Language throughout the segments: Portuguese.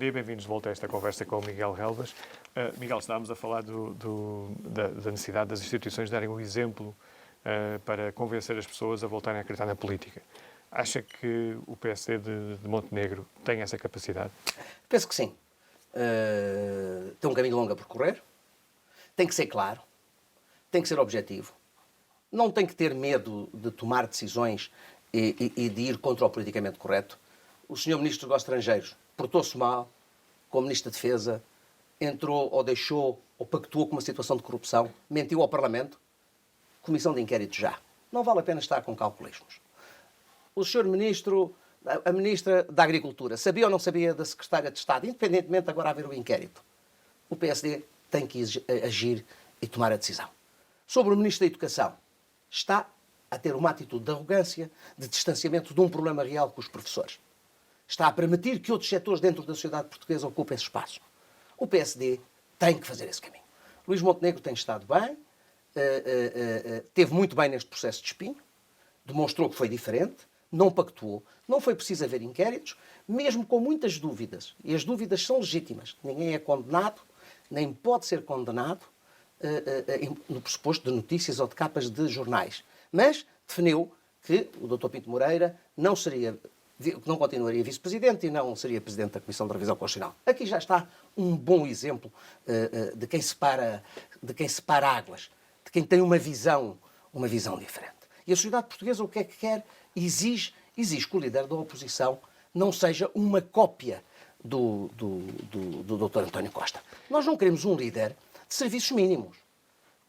dia, bem-vindos de volta a esta conversa com o Miguel Relvas. Miguel, estávamos a falar da necessidade das instituições darem um exemplo para convencer as pessoas a voltarem a acreditar na política. Acha que o PSD de Montenegro tem essa capacidade? Penso que sim. Tem um caminho longo a percorrer, tem que ser claro, tem que ser objetivo, não tem que ter medo de tomar decisões e de ir contra o politicamente correto. O Sr. Ministro dos Estrangeiros portou-se mal, como Ministro da Defesa, entrou ou deixou ou pactuou com uma situação de corrupção, mentiu ao Parlamento. Comissão de inquérito já. Não vale a pena estar com calculismos. O Sr. Ministro, a Ministra da Agricultura, sabia ou não sabia da Secretária de Estado, independentemente de agora haver o inquérito? O PSD tem que agir e tomar a decisão. Sobre o Ministro da Educação, está a ter uma atitude de arrogância, de distanciamento de um problema real com os professores. Está a permitir que outros setores dentro da sociedade portuguesa ocupem esse espaço. O PSD tem que fazer esse caminho. Luís Montenegro tem estado bem, teve muito bem neste processo de espinho, demonstrou que foi diferente, não pactuou, não foi preciso haver inquéritos, mesmo com muitas dúvidas, e as dúvidas são legítimas. Ninguém é condenado, nem pode ser condenado no pressuposto de notícias ou de capas de jornais. Mas definiu que o Dr. Pinto Moreira não continuaria vice-presidente e não seria presidente da Comissão de Revisão Constitucional. Aqui já está um bom exemplo de quem separa águas, de quem tem uma visão diferente. E a sociedade portuguesa o que é que quer? Exige que o líder da oposição não seja uma cópia do Dr. António Costa. Nós não queremos um líder de serviços mínimos.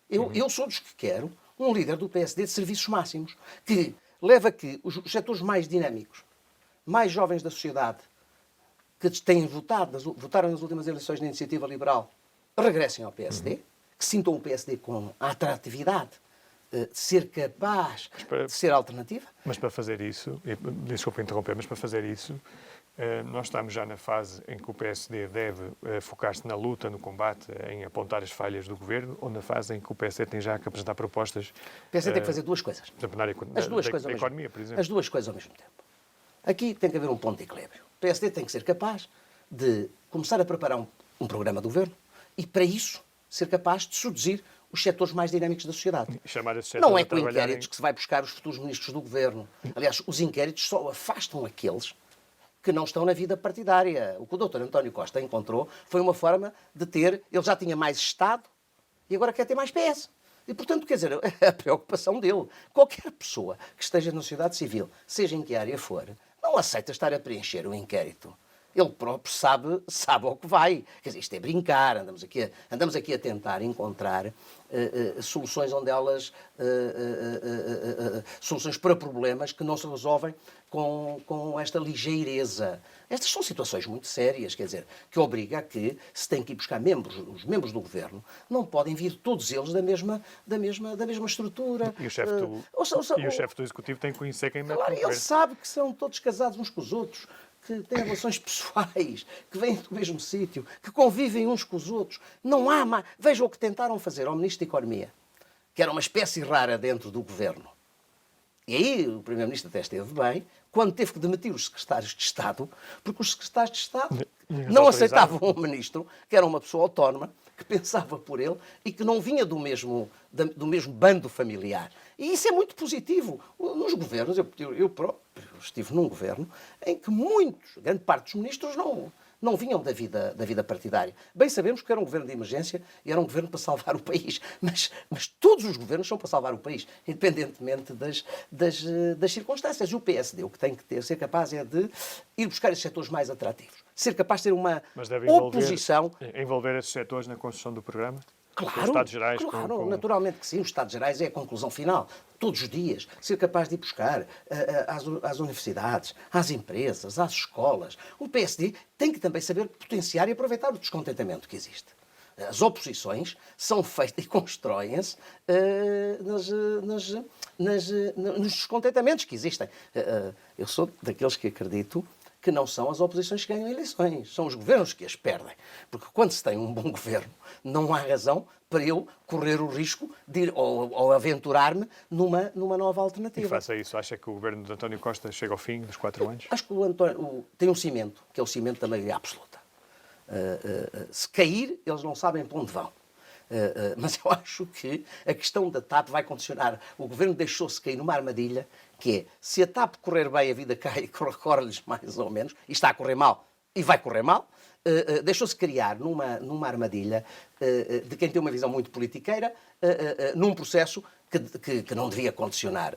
Eu sou dos que quero um líder do PSD de serviços máximos, que leva a que os setores mais dinâmicos, mais jovens da sociedade, que têm votaram nas últimas eleições na Iniciativa Liberal, regressem ao PSD, que sintam o PSD com a atratividade de ser capaz de ser alternativa. Mas para fazer isso, desculpa interromper, mas para fazer isso, nós estamos já na fase em que o PSD deve focar-se na luta, no combate, em apontar as falhas do governo, ou na fase em que o PSD tem já que apresentar propostas... O PSD tem que fazer duas coisas. Da economia, por exemplo. As duas coisas ao mesmo tempo. Aqui tem que haver um ponto de equilíbrio. O PSD tem que ser capaz de começar a preparar um programa do governo e, para isso, ser capaz de seduzir os setores mais dinâmicos da sociedade. Não é com inquéritos que se vai buscar os futuros ministros do governo. Aliás, os inquéritos só afastam aqueles que não estão na vida partidária. O que o Dr. António Costa encontrou foi uma forma de ter... Ele já tinha mais Estado e agora quer ter mais PS. E, portanto, quer dizer, é a preocupação dele. Qualquer pessoa que esteja na sociedade civil, seja em que área for, não aceita estar a preencher o inquérito. Ele próprio sabe ao que vai. Quer dizer, isto é brincar. Andamos aqui a tentar encontrar soluções onde elas... soluções para problemas que não se resolvem com esta ligeireza. Estas são situações muito sérias, quer dizer, que obriga a que se tem que ir buscar os membros do governo, não podem vir todos eles da mesma estrutura. E o chefe do Executivo tem que conhecer quem mete no governo. governo. Ele sabe que são todos casados uns com os outros, que têm relações pessoais, que vêm do mesmo sítio, que convivem uns com os outros. Não há mais... Vejam o que tentaram fazer ao Ministro da Economia, que era uma espécie rara dentro do governo. E aí o Primeiro-Ministro até esteve bem, quando teve que demitir os secretários de Estado, porque os secretários de Estado não aceitavam o Ministro, que era uma pessoa autónoma, que pensava por ele e que não vinha do mesmo bando familiar. E isso é muito positivo. Nos governos, eu próprio estive num governo em que grande parte dos ministros não vinham da vida partidária. Bem sabemos que era um governo de emergência e era um governo para salvar o país. Mas todos os governos são para salvar o país, independentemente das circunstâncias. E o PSD o que tem que ser capaz é de ir buscar esses setores mais atrativos. Ser capaz de ter uma oposição... Envolver esses setores na construção do programa? Claro, os Estados Gerais, naturalmente que sim. Os Estados Gerais é a conclusão final. Todos os dias. Ser capaz de ir buscar às universidades, às empresas, às escolas. O PSD tem que também saber potenciar e aproveitar o descontentamento que existe. As oposições são feitas e constroem-se nos descontentamentos que existem. Eu sou daqueles que acredito que não são as oposições que ganham eleições, são os governos que as perdem. Porque quando se tem um bom governo, não há razão para eu correr o risco de ir ou aventurar-me numa nova alternativa. E faça isso. Acha que o governo de António Costa chega ao fim dos 4 anos? Acho que o António tem um cimento, que é o cimento da maioria absoluta. Se cair, eles não sabem para onde vão. Mas eu acho que a questão da TAP vai condicionar. O governo deixou-se cair numa armadilha, que é, se a TAP correr bem, a vida cai e corre-lhes mais ou menos, e está a correr mal, e vai correr mal, deixou-se criar numa armadilha de quem tem uma visão muito politiqueira, num processo que não devia condicionar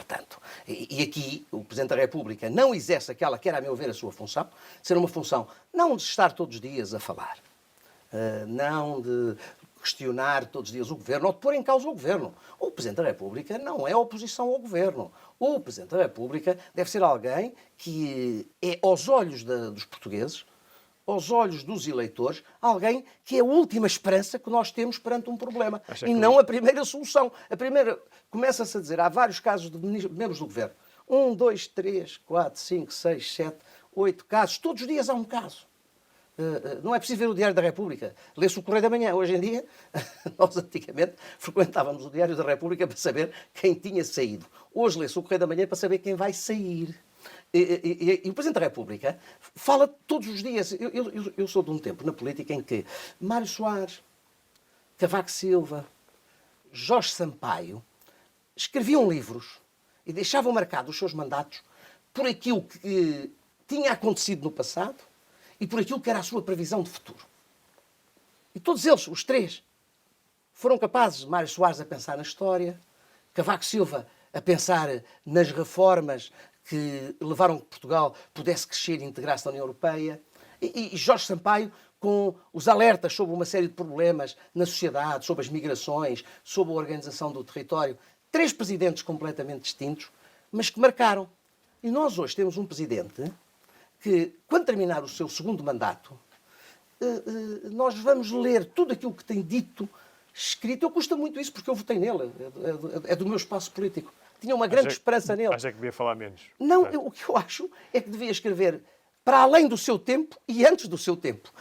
tanto. E aqui o Presidente da República não exerce aquela que era, a meu ver, a sua função, ser uma função não de estar todos os dias a falar, não de questionar todos os dias o Governo ou de pôr em causa o Governo. O Presidente da República não é oposição ao Governo. O Presidente da República deve ser alguém que é, aos olhos dos portugueses, aos olhos dos eleitores, alguém que é a última esperança que nós temos perante um problema. E não a primeira solução. A primeira, começa-se a dizer, há vários casos de membros do Governo. 1, 2, 3, 4, 5, 6, 7, 8 casos. Todos os dias há um caso. Não é preciso ver o Diário da República. Lê-se o Correio da Manhã. Hoje em dia, nós antigamente frequentávamos o Diário da República para saber quem tinha saído. Hoje lê-se o Correio da Manhã para saber quem vai sair. E o Presidente da República fala todos os dias. Eu sou de um tempo na política em que Mário Soares, Cavaco Silva, Jorge Sampaio escreviam livros e deixavam marcados os seus mandatos por aquilo que tinha acontecido no passado e por aquilo que era a sua previsão de futuro. E todos eles, os três, foram capazes, Mário Soares a pensar na história, Cavaco Silva a pensar nas reformas que levaram a que Portugal pudesse crescer e integrar-se na União Europeia, e Jorge Sampaio com os alertas sobre uma série de problemas na sociedade, sobre as migrações, sobre a organização do território. Três presidentes completamente distintos, mas que marcaram. E nós hoje temos um presidente que, quando terminar o seu segundo mandato, nós vamos ler tudo aquilo que tem dito, escrito. Eu custa muito isso porque eu votei nele, é do meu espaço político. Tinha uma grande esperança nele. Acha que devia falar menos? Não, o que eu acho é que devia escrever para além do seu tempo e antes do seu tempo.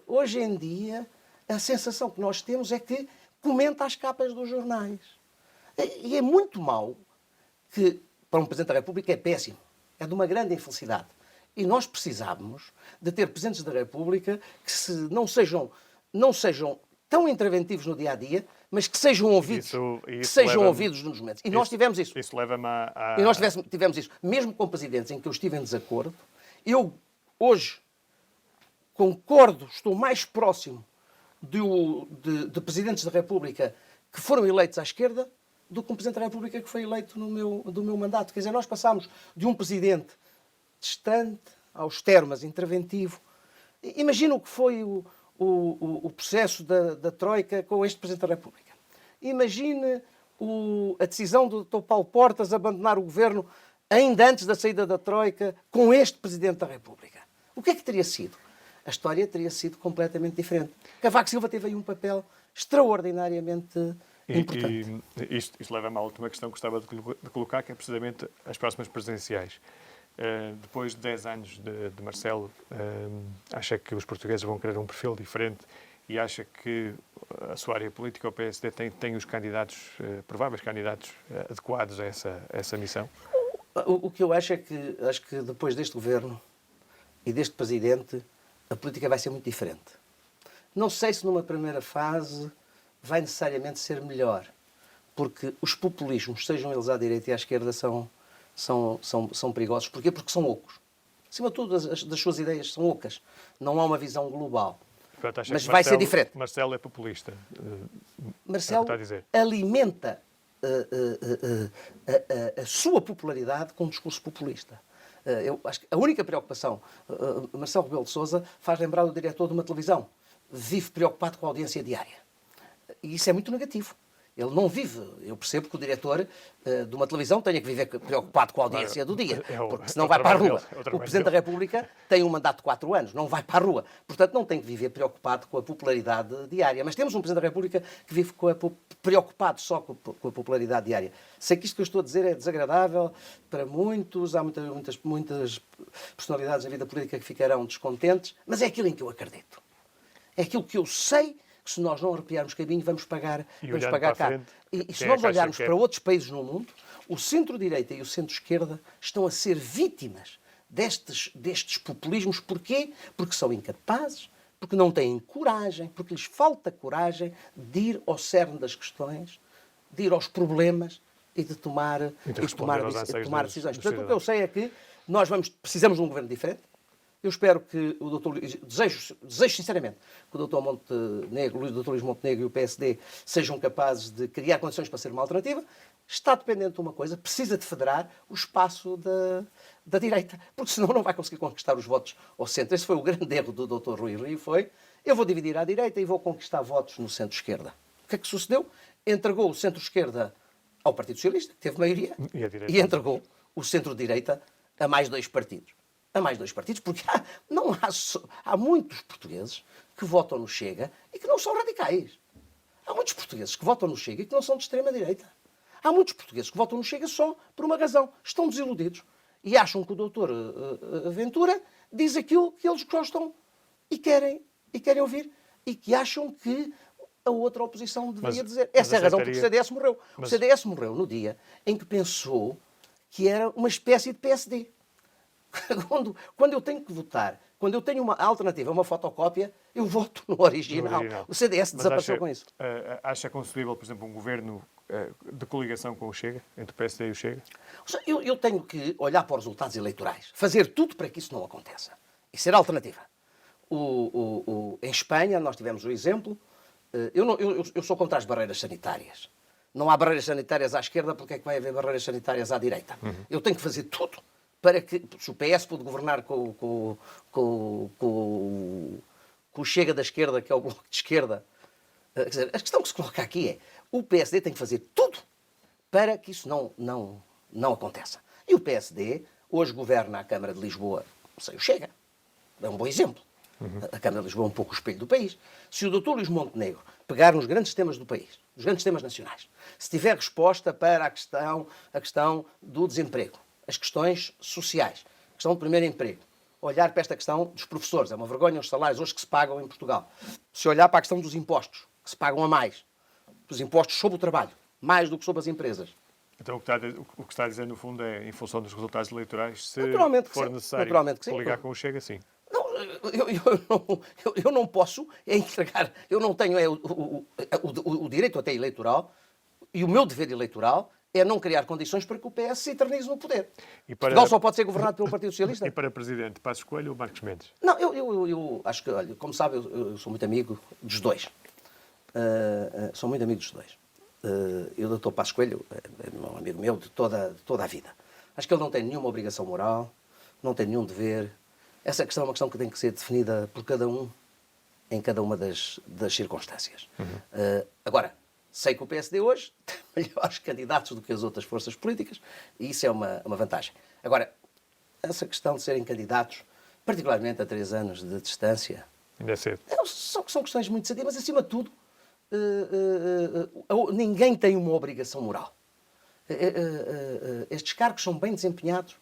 Hoje em dia, a sensação que nós temos é que comenta as capas dos jornais. E é muito mau, que para um Presidente da República é péssimo. É de uma grande infelicidade. E nós precisávamos de ter Presidentes da República que não sejam tão interventivos no dia-a-dia, mas que sejam ouvidos, ouvidos nos momentos. E nós tivemos isso. Isso leva-me a... E nós tivemos isso. Mesmo com presidentes em que eu estive em desacordo, eu hoje concordo, estou mais próximo de presidentes da República que foram eleitos à esquerda do que um Presidente da República que foi eleito do meu mandato. Quer dizer, nós passámos de um presidente distante, austero, mas interventivo. Imagina o que foi o processo da Troika com este Presidente da República. Imagine a decisão do Dr. Paulo Portas abandonar o governo ainda antes da saída da Troika com este Presidente da República. O que é que teria sido? A história teria sido completamente diferente. Cavaco Silva teve aí um papel extraordinariamente importante. E isto leva-me à última questão que gostava de colocar, que é precisamente as próximas presidenciais. Depois de 10 anos de Marcelo, acha que os portugueses vão querer um perfil diferente e acha que a sua área política, o PSD, tem os candidatos, prováveis candidatos adequados a essa missão? O que eu acho é que depois deste governo e deste presidente, a política vai ser muito diferente. Não sei se numa primeira fase vai necessariamente ser melhor, porque os populismos, sejam eles à direita e à esquerda, são perigosos. Porquê? Porque são ocos. Acima de tudo, das suas ideias são ocas. Não há uma visão global. Mas vai ser diferente. Marcelo é populista. Marcelo alimenta a sua popularidade com um discurso populista. Eu acho que a única preocupação, Marcelo Rebelo de Sousa faz lembrar o diretor de uma televisão. Vive preocupado com a audiência diária. E isso é muito negativo. Ele não vive. Eu percebo que o diretor de uma televisão tenha que viver preocupado com a audiência do dia, porque senão vai para a rua. O Presidente da República tem um mandato de 4 anos, não vai para a rua. Portanto, não tem que viver preocupado com a popularidade diária. Mas temos um Presidente da República que vive preocupado só com a popularidade diária. Sei que isto que eu estou a dizer é desagradável para muitos, há muitas personalidades na vida política que ficarão descontentes, mas é aquilo em que eu acredito. É aquilo que eu sei que se nós não arrepiarmos caminho, vamos pagar caro. E se nós olharmos para outros países no mundo, o centro-direita e o centro-esquerda estão a ser vítimas destes populismos. Porquê? Porque são incapazes, porque não têm coragem, porque lhes falta coragem de ir ao cerne das questões, de ir aos problemas e de tomar decisões. Portanto, o que eu sei é que nós precisamos de um governo diferente. Eu espero que o Dr. Desejo sinceramente que o Dr. Montenegro, o Dr. Luís Montenegro e o PSD sejam capazes de criar condições para ser uma alternativa. Está dependente de uma coisa, precisa de federar o espaço da direita, porque senão não vai conseguir conquistar os votos ao centro. Esse foi o grande erro do Dr. Rui Rio, eu vou dividir à direita e vou conquistar votos no centro-esquerda. O que é que sucedeu? Entregou o centro-esquerda ao Partido Socialista, que teve maioria, e entregou o centro-direita a mais dois partidos. Porque há muitos portugueses que votam no Chega e que não são radicais. Há muitos portugueses que votam no Chega e que não são de extrema-direita. Há muitos portugueses que votam no Chega só por uma razão. Estão desiludidos e acham que o doutor Ventura diz aquilo que eles gostam e querem ouvir e que acham que a outra oposição deveria dizer. Essa é a razão porque o CDS morreu. O CDS morreu no dia em que pensou que era uma espécie de PSD. Quando eu tenho que votar, quando eu tenho uma alternativa, uma fotocópia, eu voto no original. O CDS desapareceu com isso. Acha concebível, por exemplo, um governo de coligação com o Chega, entre o PSD e o Chega? Eu tenho que olhar para os resultados eleitorais, fazer tudo para que isso não aconteça e ser alternativa. Em Espanha, nós tivemos o exemplo. Eu sou contra as barreiras sanitárias. Não há barreiras sanitárias à esquerda, porque é que vai haver barreiras sanitárias à direita? Eu tenho que fazer tudo para que, se o PS pode governar com o Chega da esquerda, que é o Bloco de Esquerda, quer dizer, a questão que se coloca aqui é o PSD tem que fazer tudo para que isso não aconteça. E o PSD hoje governa a Câmara de Lisboa, sem o Chega. É um bom exemplo. A Câmara de Lisboa é um pouco o espelho do país. Se o Dr. Luís Montenegro pegar nos grandes temas do país, nos grandes temas nacionais, se tiver resposta para a questão do desemprego, as questões sociais, a questão do primeiro emprego, olhar para esta questão dos professores, é uma vergonha os salários hoje que se pagam em Portugal. Se olhar para a questão dos impostos, que se pagam a mais, dos impostos sobre o trabalho, mais do que sobre as empresas. Então o que está a dizer, no fundo, é, em função dos resultados eleitorais, se for necessário coligar com o Chega, sim. Eu não posso entregar, eu não tenho o direito até eleitoral e o meu dever eleitoral é não criar condições para que o PS se eternize no poder. Portugal só pode ser governado pelo Partido Socialista. E para Presidente, Passos Coelho ou Marcos Mendes? Não, eu acho que, olha, como sabe, eu sou muito amigo dos dois. Sou muito amigo dos dois. E o Dr. Passos Coelho é um amigo meu de toda a vida. Acho que ele não tem nenhuma obrigação moral, não tem nenhum dever. Essa questão é uma questão que tem que ser definida por cada um em cada uma das circunstâncias. Agora, sei que o PSD hoje tem melhores candidatos do que as outras forças políticas e isso é uma vantagem. Agora, essa questão de serem candidatos, particularmente a 3 anos de distância, ainda é cedo. São questões muito sadias, mas acima de tudo, ninguém tem uma obrigação moral. Estes cargos são bem desempenhados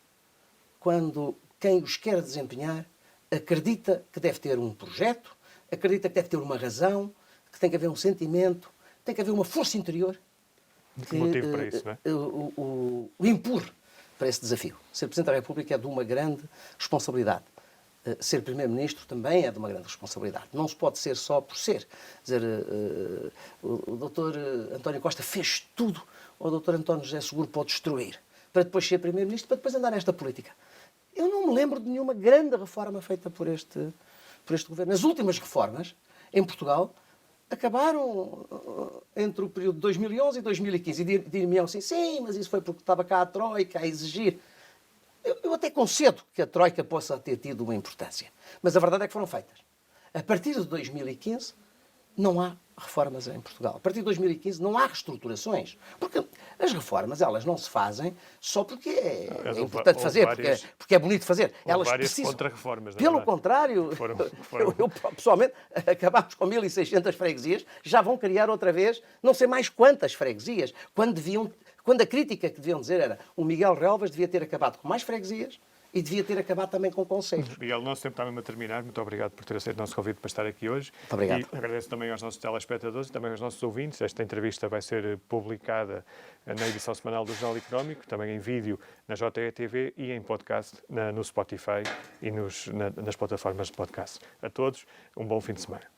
quando quem os quer desempenhar acredita que deve ter um projeto, acredita que deve ter uma razão, que tem que haver um sentimento, tem que haver uma força interior que motivo para isso, não é? o empurre para esse desafio. Ser Presidente da República é de uma grande responsabilidade. Ser Primeiro-Ministro também é de uma grande responsabilidade. Não se pode ser só por ser. Quer dizer, o Dr. António Costa fez tudo ao Dr. António José Seguro para o destruir, para depois ser Primeiro-Ministro, para depois andar nesta política. Eu não me lembro de nenhuma grande reforma feita por este governo. As últimas reformas em Portugal acabaram entre o período de 2011 e 2015. E dir-me-ão assim, sim, mas isso foi porque estava cá a Troika a exigir. Eu até concedo que a Troika possa ter tido uma importância. Mas a verdade é que foram feitas. A partir de 2015 não há reformas em Portugal. A partir de 2015 não há reestruturações. Porque as reformas, elas não se fazem só porque é importante fazer, porque é bonito fazer. Elas precisam. Contra-reformas. Pelo contrário, eu pessoalmente, acabámos com 1.600 freguesias, já vão criar outra vez não sei mais quantas freguesias, quando a crítica que deviam dizer era o Miguel Relvas devia ter acabado com mais freguesias e devia ter acabado também com conselhos. Miguel, o nosso tempo está mesmo a terminar. Muito obrigado por ter aceito o nosso convite para estar aqui hoje. Muito obrigado. E agradeço também aos nossos telespectadores e também aos nossos ouvintes. Esta entrevista vai ser publicada na edição semanal do Jornal Económico, também em vídeo na JETV e em podcast no Spotify e nas plataformas de podcast. A todos, um bom fim de semana.